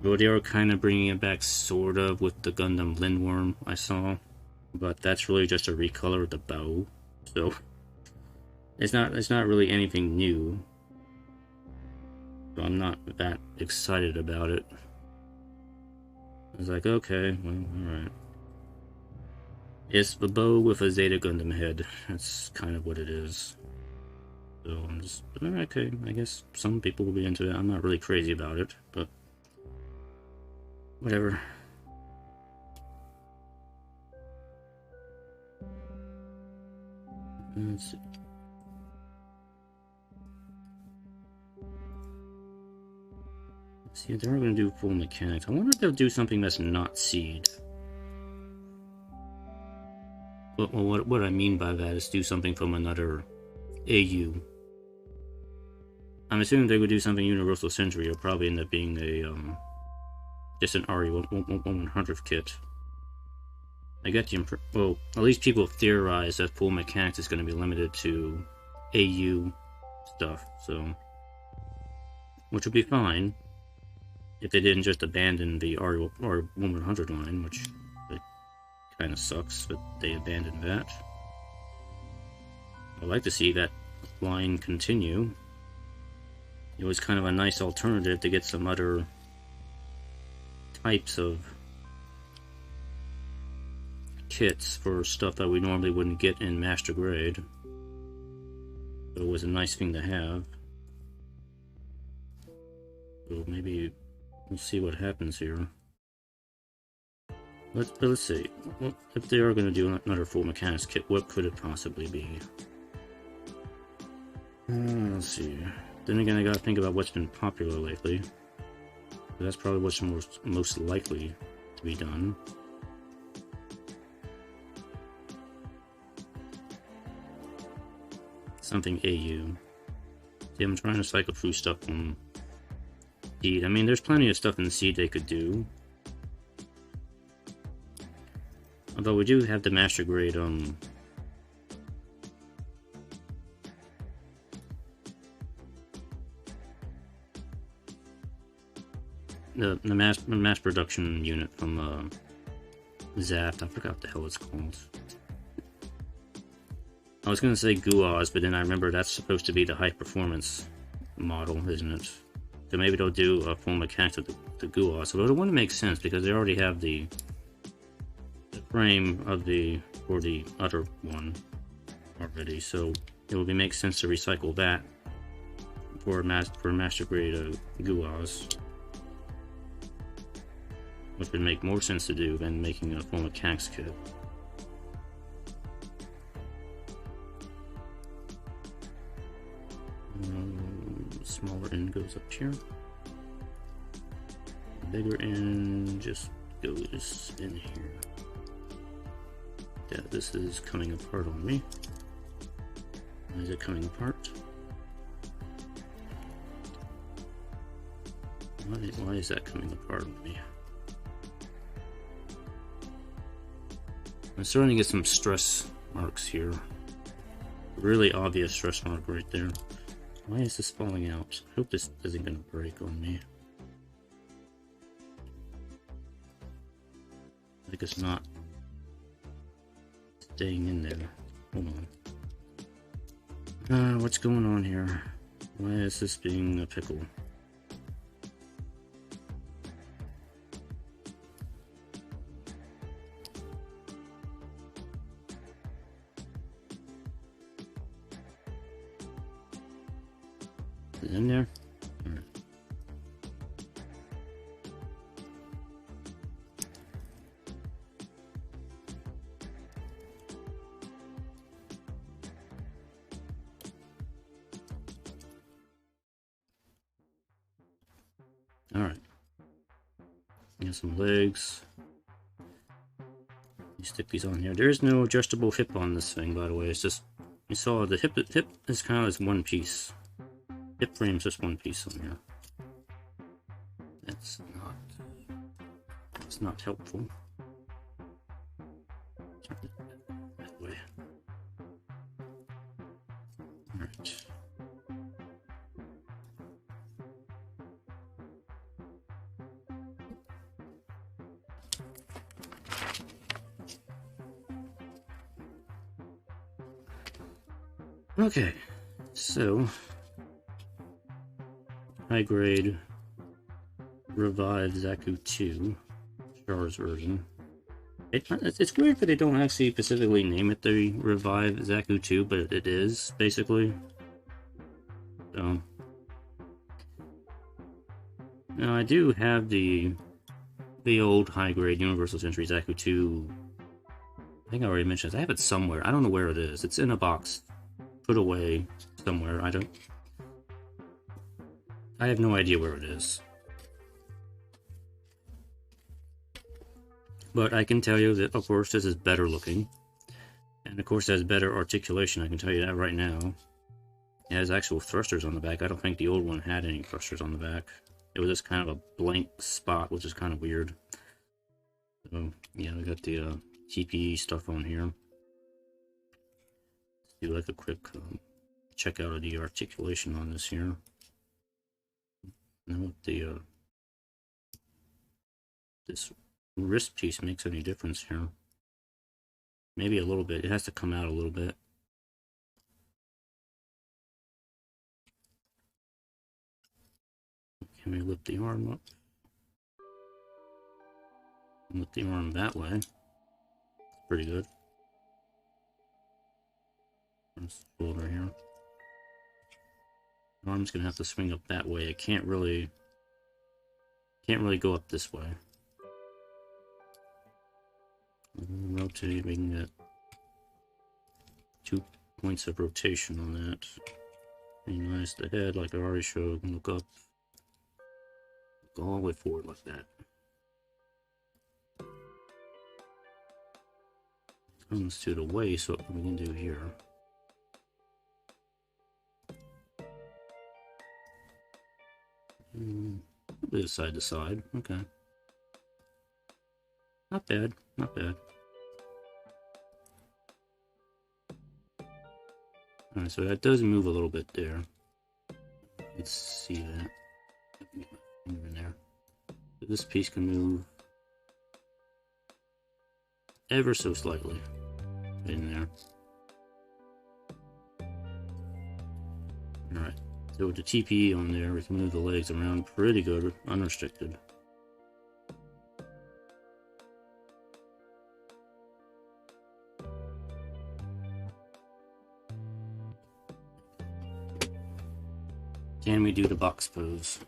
Though they are kind of bringing it back, sort of, with the Gundam Lindworm I saw. But that's really just a recolor of the bow. So... It's not really anything new. So I'm not that excited about it. I was like, okay, well, alright. It's the bow with a Zeta Gundam head. That's kind of what it is. So I'm just, okay, I guess some people will be into it. I'm not really crazy about it, but whatever. Let's see. See, they're going to do full mechanics. I wonder if they'll do something that's not seed. Well, what I mean by that is do something from another AU. I'm assuming they would do something Universal Century. It'll probably end up being a just an RE1100 kit. I get the well, at least people theorize that full mechanics is going to be limited to AU stuff, so which would be fine. If they didn't just abandon the R1100 line, which kind of sucks, but they abandoned that. I'd like to see that line continue. It was kind of a nice alternative to get some other types of kits for stuff that we normally wouldn't get in Master Grade. So it was a nice thing to have. So maybe we'll see what happens here. Let's see. Well, if they are going to do another full mechanics kit, what could it possibly be? Let's see. Then again, I gotta think about what's been popular lately. That's probably what's most likely to be done. Something AU. See, I'm trying to cycle through stuff on Seed. I mean, there's plenty of stuff in Seed they could do. Although we do have the Master Grade, the mass production unit from Zaft. I forgot what the hell it's called. I was gonna say Guaz, but then I remember that's supposed to be the high performance model, isn't it? So maybe they'll do a full mechanics of the Guaz. Although it wouldn't make sense because they already have the frame of for the other one already. So it would make sense to recycle that for Master Grade Guaz. Which would make more sense to do than making a full mechanics kit. Smaller end goes up here. Bigger end just goes in here. Yeah, this is coming apart on me. Why is it coming apart? Why is that coming apart on me? I'm starting to get some stress marks here. Really obvious stress mark right there. Why is this falling out? I hope this isn't going to break on me. Like it's not staying in there. Hold on. What's going on here? Why is this being a pickle? In there. Right. Got some legs. You stick these on here. There is no adjustable hip on this thing, by the way. It's just, you saw the hip is kind of as one piece. Hip frame's just one piece on here. It's not helpful. That way. Alright. Okay, so high grade revived Zaku 2 Char's version. It's weird that they don't actually specifically name it the revived Zaku 2, but it is basically. So now I do have the old high grade Universal Century Zaku 2. I think I already mentioned it. I have it somewhere. I don't know where it is. It's in a box, put away somewhere. I have no idea where it is. But I can tell you that, of course, this is better looking. And of course, it has better articulation. I can tell you that right now. It has actual thrusters on the back. I don't think the old one had any thrusters on the back. It was just kind of a blank spot, which is kind of weird. So, yeah, we got the TPE stuff on here. Let's do like a quick check out of the articulation on this here. Know if the this wrist piece makes any difference here. Maybe a little bit. It has to come out a little bit. Can we lift the arm up? Lift the arm that way. Pretty good. Shoulder here. Arm's gonna have to swing up that way. It can't really go up this way. Rotate, we can get 2 points of rotation on that. Be nice. The head, like I already showed, look up. Go all the way forward like that. Comes to the waist, what we can do here. A bit side to side, okay. Not bad, not bad. Alright, so that does move a little bit there. Let's see that. In there. So this piece can move ever so slightly in there. Alright, so with the TPE on there, we can move the legs around pretty good, unrestricted. Can we do the box pose?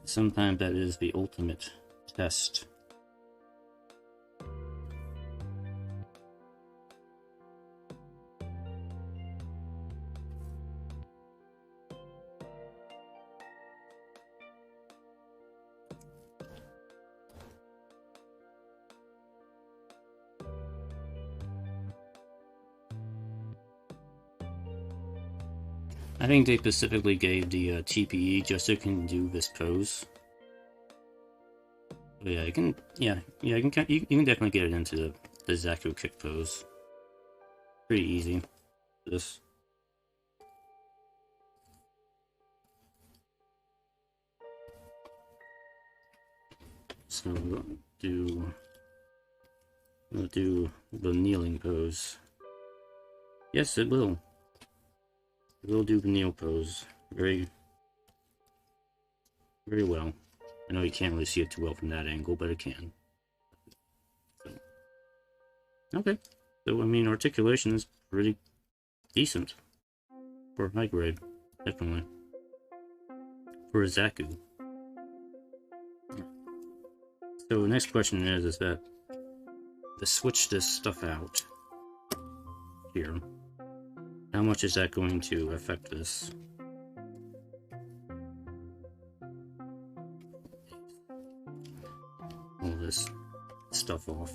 Sometimes that is the ultimate test. I think they specifically gave the TPE just so you can do this pose. But yeah, you can. You can definitely get it into the Zaku kick pose. Pretty easy. This. So we'll do the kneeling pose. Yes, it will. We'll do the kneel pose very well. I know you can't really see it too well from that angle, but it can. So, okay. So, I mean, articulation is pretty decent for high grade, definitely. For a Zaku. So, the next question is that to switch this stuff out here, how much is that going to affect this? all this stuff off.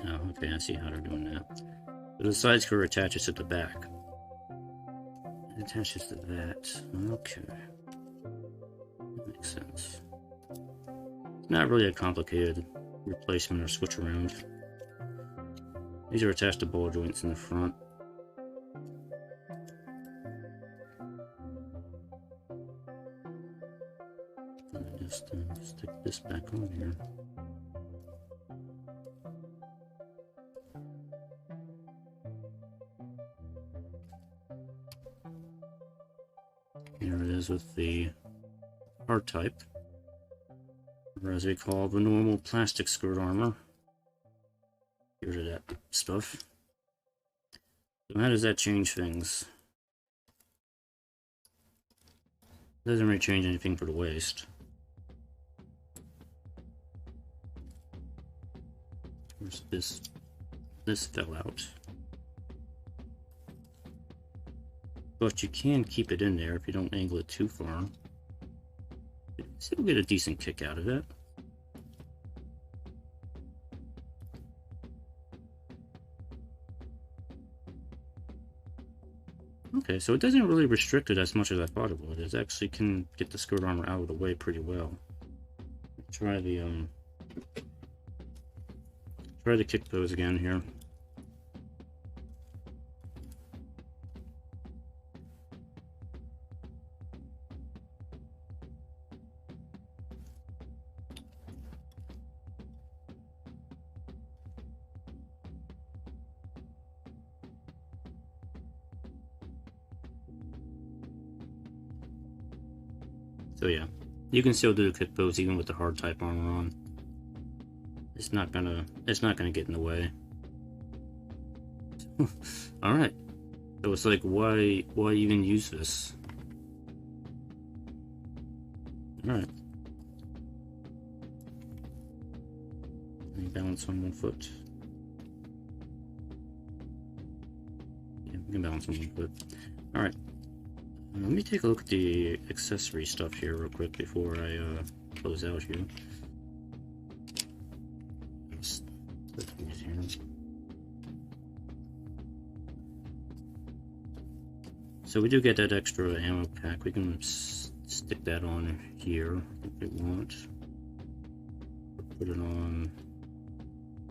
Oh, okay, I see how they're doing that. So the side screw attaches to the back. It attaches to that. Okay. That makes sense. It's not really a complicated replacement or switch around. These are attached to ball joints in the front. Just stick this back on here. Here it is with the hard type, or as they call the normal plastic skirt armor. Get rid of that stuff. So how does that change things? It doesn't really change anything for the waist. This fell out. But you can keep it in there if you don't angle it too far. Still get a decent kick out of it. Okay, so it doesn't really restrict it as much as I thought it would. It actually can get the skirt armor out of the way pretty well. Try the kick pose again here. So yeah, you can still do the kick pose even with the hard type armor on. It's not gonna get in the way. All right. So it's like, why even use this? All right. Let me balance on one foot. Yeah, we can balance on one foot. All right. Let me take a look at the accessory stuff here real quick before I close out here. So we do get that extra ammo pack. We can stick that on here if we want. Put it on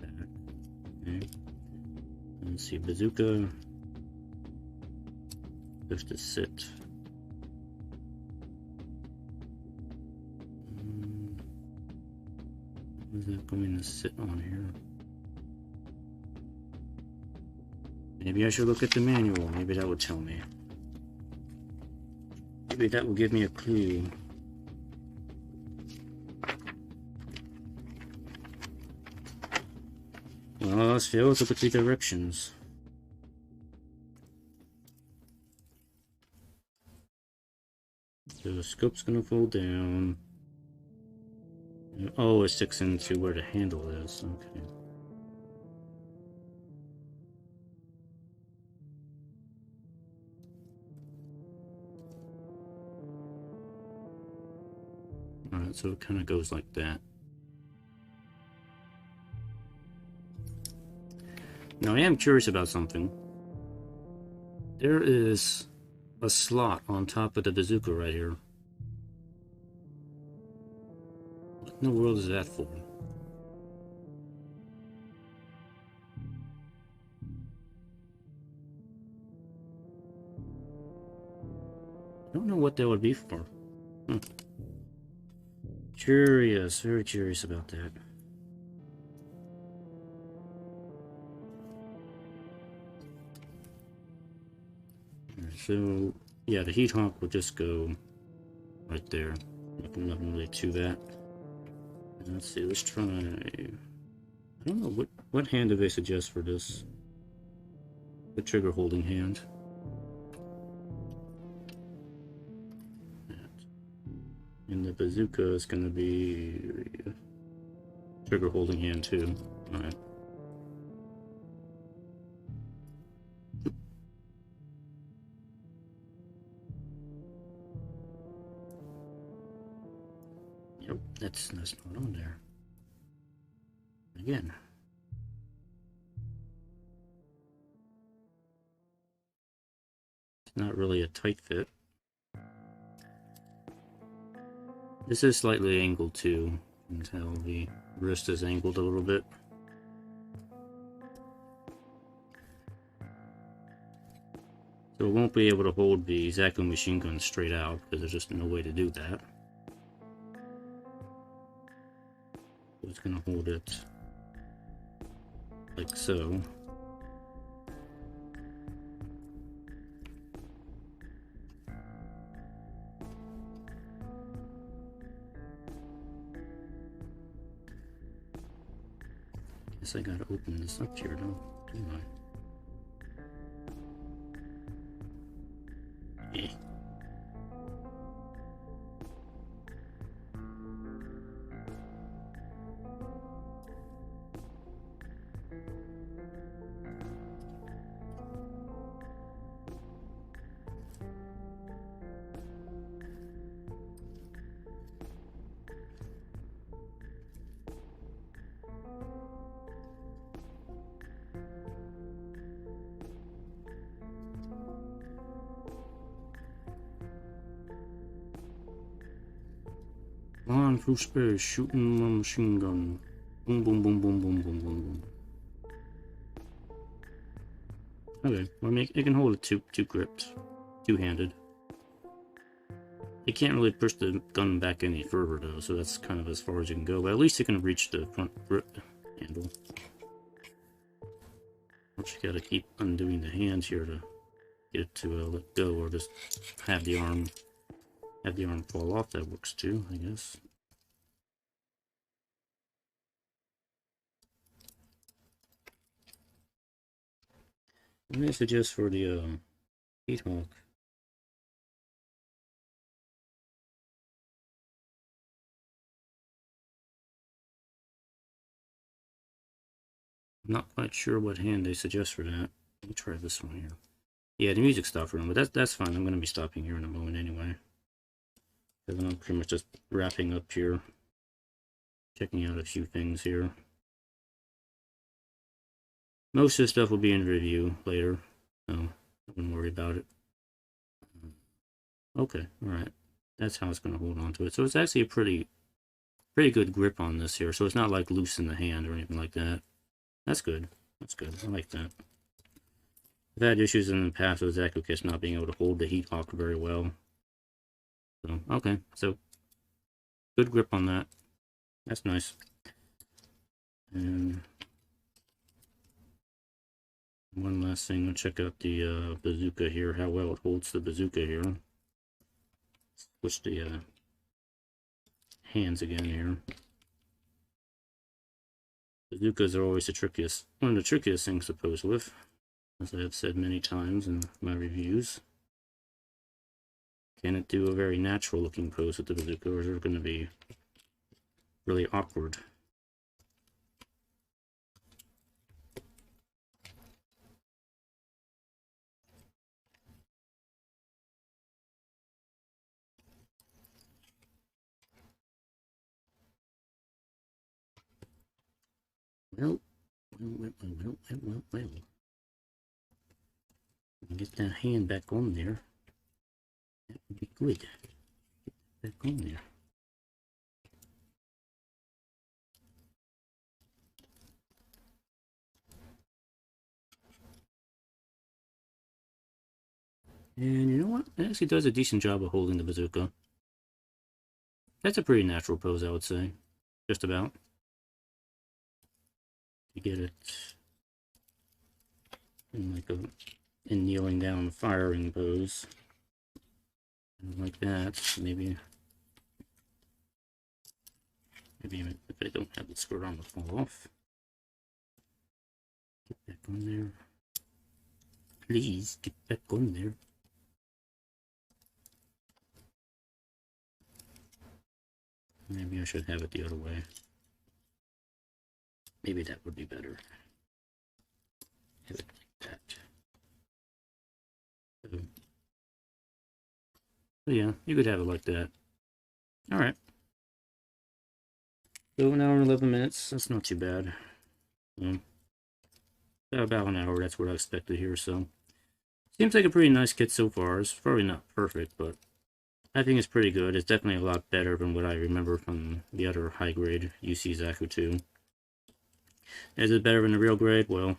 that. Okay. Let's see, bazooka. Just to sit. Is that going to sit on here? Maybe I should look at the manual. Maybe that would tell me. Maybe that will give me a clue. Well, let's look at the directions. So the scope's gonna fold down. Oh, it sticks into where the handle is. Okay. Alright, so it kind of goes like that. Now I am curious about something. There is a slot on top of the bazooka right here. What in the world is that for? I don't know what that would be for. Curious, very curious about that. So, yeah, the heat hawk will just go right there. Nothing really to that. Let's see, let's try... I don't know, what hand do they suggest for this? the trigger holding hand. And the bazooka is going to be trigger holding hand too. Alright. Yep, that's not on there. Again. It's not really a tight fit. This is slightly angled too. You can tell the wrist is angled a little bit. So it won't be able to hold the Zaku machine gun straight out because there's just no way to do that. So it's going to hold it like so. Guess I gotta open this up here, don't I? Eh. On through space, shooting my machine gun. Boom, boom, boom, boom, boom, boom, boom, boom. Okay, well, it can hold it two gripped, two-handed. You can't really push the gun back any further though, so that's kind of as far as you can go. But at least you can reach the front grip handle. You gotta keep undoing the hands here to get it to let go, or just have the arm fall off. That works too, I guess. What do I suggest for the heat hawk? I'm not quite sure what hand they suggest for that. Let me try this one here. Yeah, the music stopped for them, but that's fine. I'm going to be stopping here in a moment anyway. Because I'm pretty much just wrapping up here. Checking out a few things here. Most of the stuff will be in review later, so I wouldn't worry about it. Okay, alright. That's how it's going to hold on to it. So it's actually a pretty good grip on this here, so it's not like loose in the hand or anything like that. That's good. That's good. I like that. I've had issues in the past with Zaku Kiss not being able to hold the heat hawk very well. So, okay. So, good grip on that. That's nice. And one last thing, I'll check out the bazooka here, how well it holds the bazooka here. Switch the hands again here. Bazookas are always the trickiest, one of the trickiest things to pose with, as I have said many times in my reviews. Can it do a very natural looking pose with the bazooka, or is it going to be really awkward? Well. Get that hand back on there. That would be good. Get back on there. And you know what? It actually does a decent job of holding the bazooka. That's a pretty natural pose, I would say. Just about. You get it in like a kneeling down firing pose. And like that. Maybe if I don't have the skirt on to fall off. Get back on there. Please get back on there. Maybe I should have it the other way. Maybe that would be better. Have it like that. So yeah, you could have it like that. Alright. So an hour and 11 minutes. That's not too bad. About an hour, that's what I expected here, so. Seems like a pretty nice kit so far. It's probably not perfect, but I think it's pretty good. It's definitely a lot better than what I remember from the other high grade UC Zaku 2. Is it better than the real grade? Well,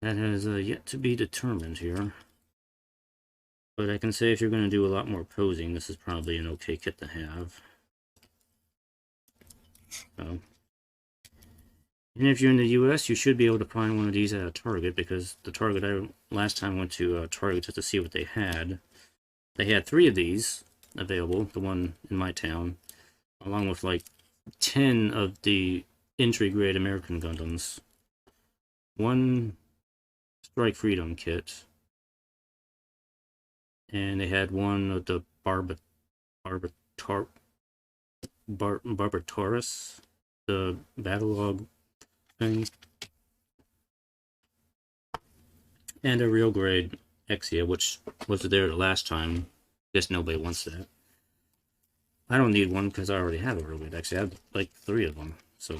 that has yet to be determined here. But I can say if you're going to do a lot more posing, this is probably an okay kit to have. So. And if you're in the US, you should be able to find one of these at a Target, because the Target last time I went to Target just to see what they had had 3 of these available, the one in my town, along with like 10 of the entry-grade American Gundams. 1 Strike Freedom kit. And they had 1 of the Barbatorus, the Battlelog thing, and a real grade Exia, which was there the last time. Guess nobody wants that. I don't need one because I already have a real grade Exia. I have like 3 of them, so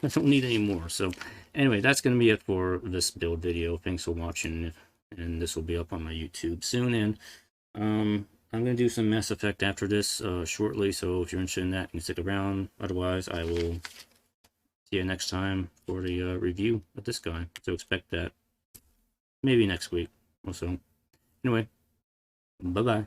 I don't need any more. So anyway, that's going to be it for this build video. Thanks for watching, and this will be up on my YouTube soon. And I'm going to do some Mass Effect after this shortly, so if you're interested in that, you can stick around. Otherwise, I will see you next time for the review of this guy. So expect that maybe next week or so. Anyway, bye-bye.